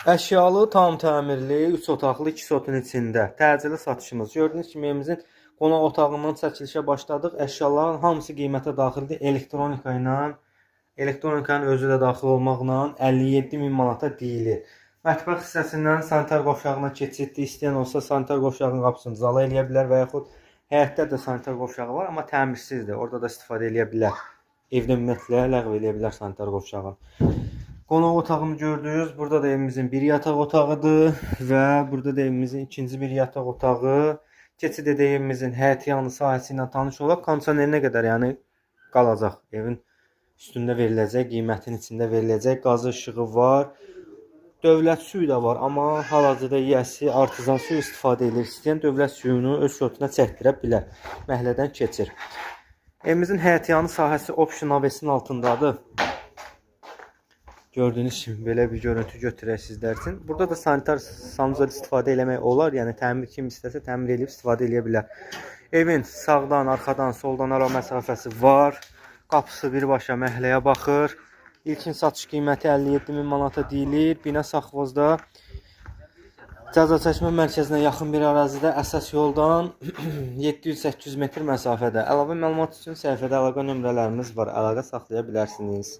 Əşyalı, tam təmirli, 3 otaqlı, 2 sotun içində təcili satışımız. Gördüyünüz kimi evimizin qonaq otağından çəkilişə başladıq. Əşyaların hamısı qiymətə daxildir. Elektronikanın özü də daxil olmaqla 57 min manata deyilir. Mətbəx hissəsindən sanitar qovşağına keçiddir. İstəyən olsa sanitar qovşağının qapısını zala eləyə bilər və yaxud həyətdə də sanitar qovşağı var, amma təmirsizdir. Orada da istifadə eləyə bilər. Evdə ümumiyyətlə ləğv eləyə bilər sanitar qovşağını. Qonaq otağını gördünüz. Burada da evimizin bir yataq otağıdır və burada da evimizin ikinci bir yataq otağı. Keçid edək evimizin həyətyanı sahəsi ilə tanış olaq. Kondisioner nə qədər yəni qalacaq. Evin üstündə veriləcək, qiymətin içində veriləcək. Qazı işığı var. Dövlət suyu da var, amma hal-hazırda yiyəsi artizan suyu istifadə edir. İstəyən dövlət suyunu öz şotuna çəkdirə bilər. Məhəllədən keçir. Evimizin həyətyanı sahəsi option ABS-in altındadır. Gördüyünüz kimi belə bir görüntü götürək sizlər üçün. Burada da sanitar sanuzel istifadə eləmək olar. Yəni təmir kim istəsə təmir edib istifadə eləyə bilər. Evin sağdan, arxadan, soldan ara məsafəsi var. Qapısı birbaşa məhəlləyə baxır. İlkin satış qiyməti 57 min manata deyilir. Bina Safxozda cəza çəkmə mərkəzinə yaxın bir ərazidə əsas yoldan 700-800 metr məsafədə. Əlavə məlumat üçün səhifədə əlaqə nömrələrimiz var. Əlaqə saxlaya bilərsiniz.